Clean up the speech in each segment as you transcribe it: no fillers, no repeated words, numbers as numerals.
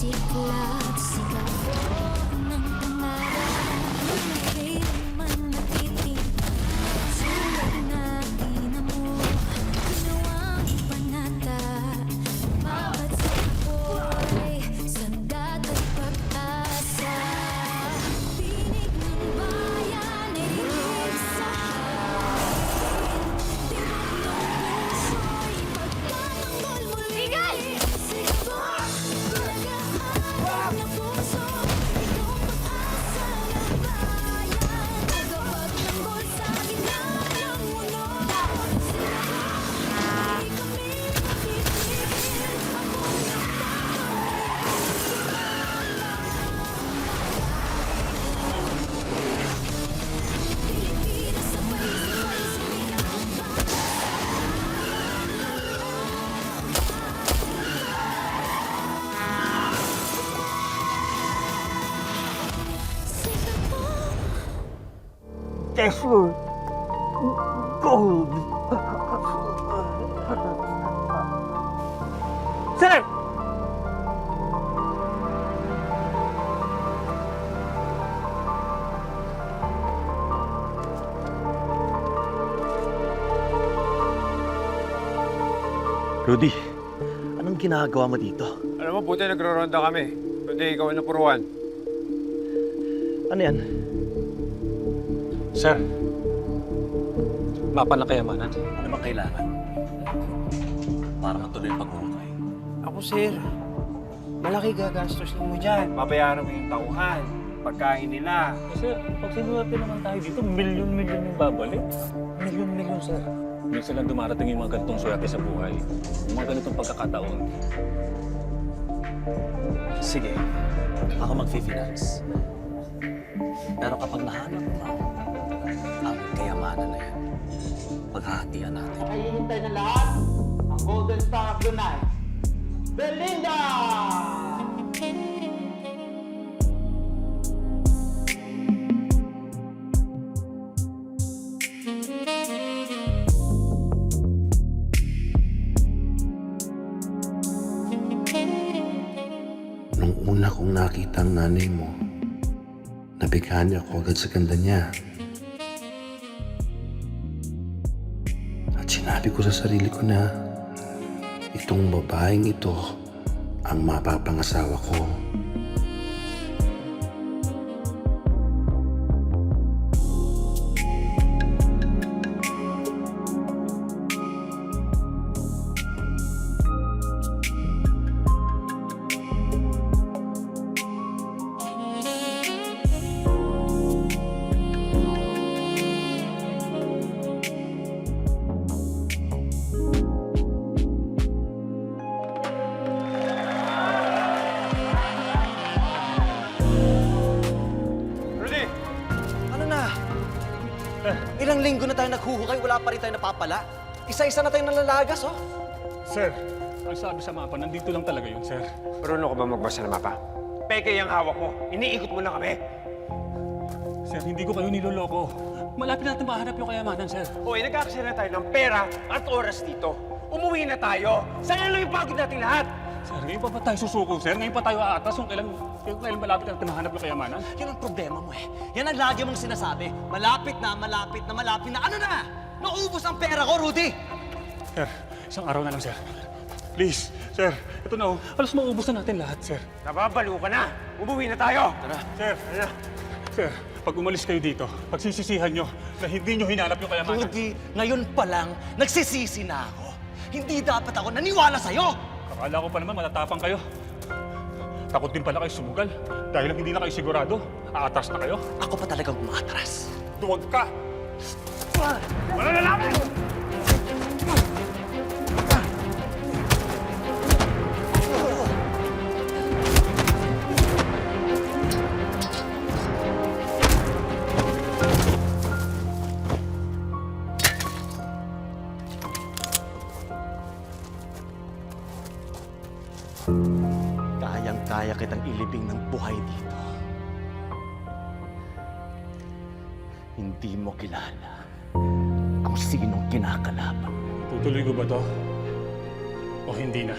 Siklab, sigaw ng pangarap. Kailanman natitig sulat na dinamo. Ginawang panata. Mabot sa apoy, sandat at pag-asa. Tinig ng bayan ay rinig sa akin. Tibok ng puso'y pagtatanggol muli. Sigaw, nagahanap ng puso. Ikaw ang pag-asa ng bayan. Tagapagtanggol sa gitna ng mundo. Sigaw, di kami mapitigil. Ako Pilipinas, sabay-sabay sumigaw. Sigaw, Desert Gold. Sir! Rudy, anong ginagawa mo dito? Alam mo, buti nagro-ronda kami. Kundi ikaw ang napuruan. Ano yan? Sir, mapa ng kayamanan. Ano bang kailangan? Para matuloy ang pagmumukay. Ako, sir. Malaki gagastos mo dyan. Babayaran mo yung tauhan, pagkain nila. Sir, pag sinuwerte naman tayo dito, milyon-milyon yung babalik. Milyon-milyon, sir. Minsan lang dumarating yung mga ganitong swerte sa buhay. Yung mga ganitong pagkakataon. Sige, ako mag-finance. Pero kapag nahanap mo ang kayamanan na yan, paghahatian natin. Nakahihintay na lahat ang Golden Star of the Night. Belinda! Nung una kong nakita ang nanay mo, nabighan niya ako agad sa ganda niya. At sinabi ko sa sarili ko na itong babaeng ito ang mapapangasawa ko. Rudy! Ano na? Ilang linggo na tayo naghuhukay, wala pa rin tayo napapala. Isa-isa na tayong nalalagas, oh. Sir, ang sabi sa mapa, nandito lang talaga yun, sir. Marunong ka ba magbasa ng mapa? Peke yung hawak mo. Iniikot mo lang kami. Sir, hindi ko kayo niloloko. Malapit natin mahanap yung kayamanan, sir. O, nag-aaksaya na tayo ng pera at oras dito. Umuwi na tayo. Sayang lang yung pagod natin lahat. Sir, ngayon pa ba tayo susuko, sir? Ngayon pa tayo aatas kung kailan malapit natin mahanap yung kayamanan? Yan ang problema mo, eh. Yan ang lagi mong sinasabi. Malapit na, malapit na, malapit na. Ano na? Naubos ang pera ko, Rudy! Sir, isang araw na lang, sir. Please, sir. Ito na, oh. Halos maubos na natin lahat, sir. Nababalo ka na. Umuwi na tayo. Tara. Sir, sir, pag umalis kayo dito, pagsisisihan nyo na hindi nyo hinanap yung kayamanan. Rudy, ngayon pa lang, nagsisisi na ako. Hindi dapat ako naniwala sa'yo! Akala ko pa naman matatapang kayo. Takot din pala kayo sumugal. Dahil lang hindi na kayo sigurado, aatas na kayo. Ako pa talagang umaatras. Duwag ka! Wala na namin! Kayang-kaya kitang ilibing ng buhay dito. Hindi mo kilala kung sinong kinakalaban. Tutuloy ko ba to? O hindi na?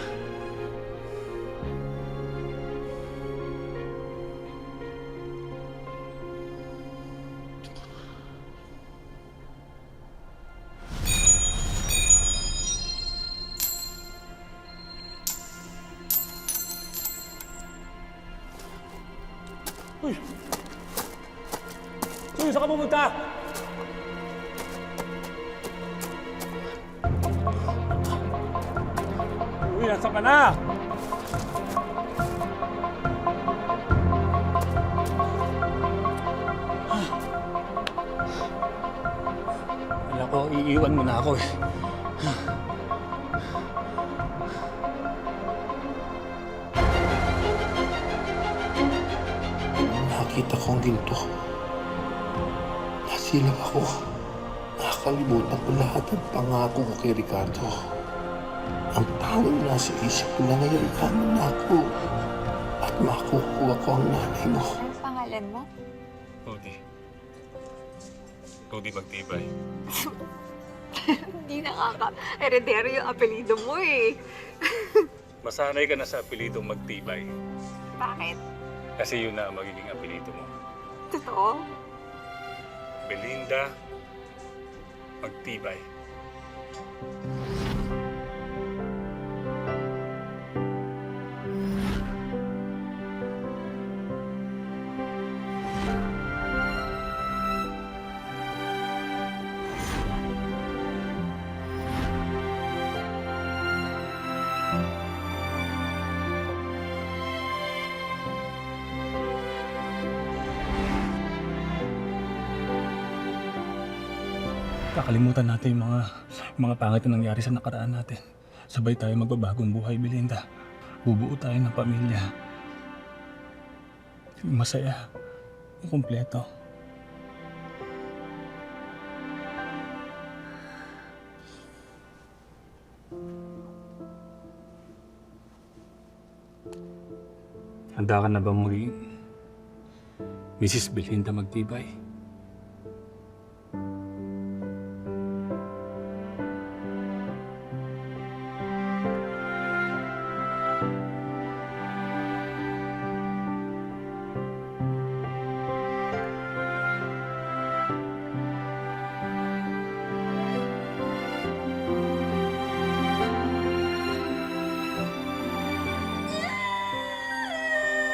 Uy! Uy, saan ka pumunta? Uy, nasa ka na? Wala ko, iiwan mo na ako eh. Nakita ko ang ginto. Nasilaw ako. Nakakalimutan ko lahat ng pangako ko kay Ricardo. Ang tawag nasa isip ko na ngayon, ano na ako. At makukuha ko ang nanay mo. Anong pangalan mo? Cody. Cody Magtibay. Hindi nakaka-heredero yung apelido mo eh. Masanay ka na sa apelidong Magtibay. Bakit? Kasi yun na ang magiging apelido mo. Totoo? Belinda Magtibay. Kakalimutan natin yung mga pangit na nangyari sa nakaraan natin. Sabay tayo magbabagong buhay, Belinda. Bubuo tayo ng pamilya. Masaya. Kumpleto. Handa ka na ba maging Mrs. Belinda Magtibay?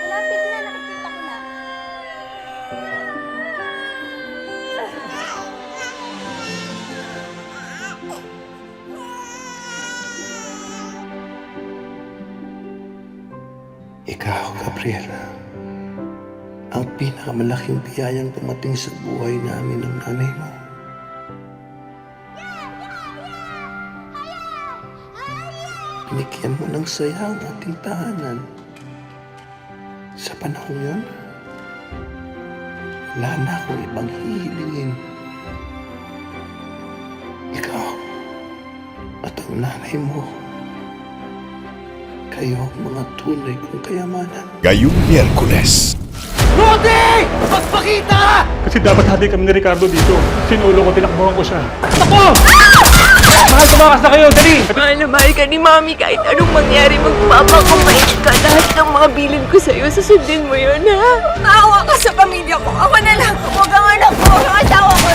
Malapit na, nakikita ko na. Ikaw, Gabriel, ang pinakamalaking biyayang dumating sa buhay namin ng nanay mo. Binigyan mo ng saya ang ating tahanan. Sa panahon yun, wala na akong ibang hihilingin. Ikaw at ang nanay mo, kayo ang mga tunay kong kayamanan. Ngayong Miyerkules, Rudy! Magpakita! Kasi dapat hati kami ni Ricardo dito. Sinulo ko, tinakbuhan ko siya. Ako! Mahal, tumakas na kayo! Dali! Mahal na mahal ka ni Mami kahit anong mangyari magpapakamait ka. Lahat ng mga bilin ko sa'yo, susundin mo yun, ha? Maawa ka sa pamilya ko. Ako na lang. Huwag ang anak ko. Ang asawa ko.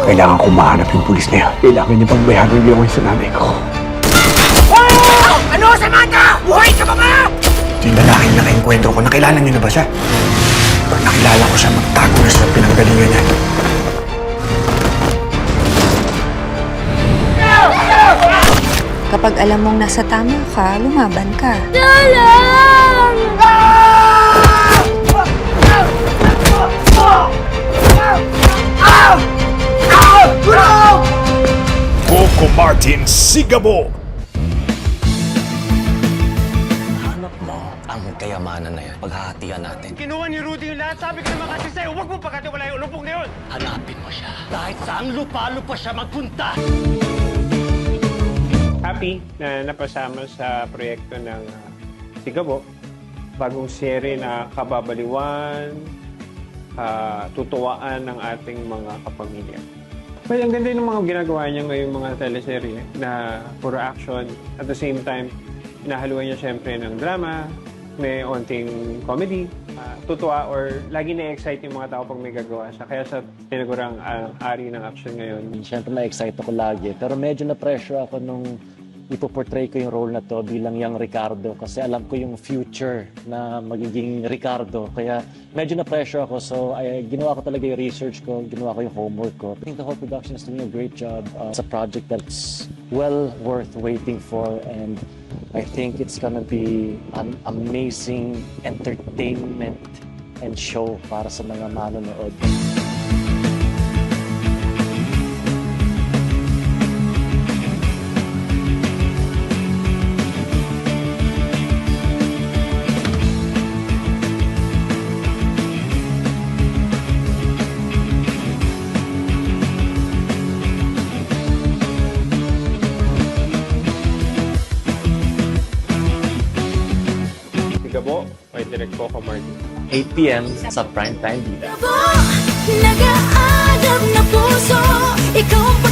Kailangan ko mahanap yung pulis na yan. Kailangan niya pang bayaran yung gawin sa nanay ko. Ano, Samantha? Buhay ka ba nga? Yung lalaking nakainkwentro ko, nakilala niyo na ba siya? Pag nakilala ko siya, magtago na sa pinanggalingan niya. Kapag alam mong nasa tama ka, lumaban ka. Coco Martin Sigabo. Hanap mo ang kayamanan na yan. Paghahatian natin. Kinuha ni Rudy yung lahat. Sabi ko naman kasi sa'yo, huwag mo pagkatiwala yung lupong na yun. Hanapin mo siya. Kahit saang lupa-lupa siya magpunta. Happy na napasama sa proyekto ng Sigabo. Bagong serye na kababaliwan, tutuwaan ng ating mga kapamilya. Well, ang ganda ng mga ginagawa niya ngayong mga teleserye na puro action. At the same time, inahaluan niya syempre ng drama, may onting comedy, tutuwa or lagi na-excite yung mga tao pag may gagawa siya. Kaya sa tinagurang ari ng action ngayon. Siyempre na-excite ako lagi, pero medyo na-pressure ako nung ipoportray ko yung role na to bilang young Ricardo kasi alam ko yung future na magiging Ricardo. Kaya medyo na-pressure ako. So, ginawa ko talaga yung research ko, ginawa ko yung homework ko. I think the whole production is doing a great job. It's a project that's well worth waiting for, and I think it's gonna be an amazing entertainment and show para sa mga manonood. Sigabo, may direct ko ka Martin. 8 p.m. sa Primetime Vida. Nag-aadab na puso, ikaw ang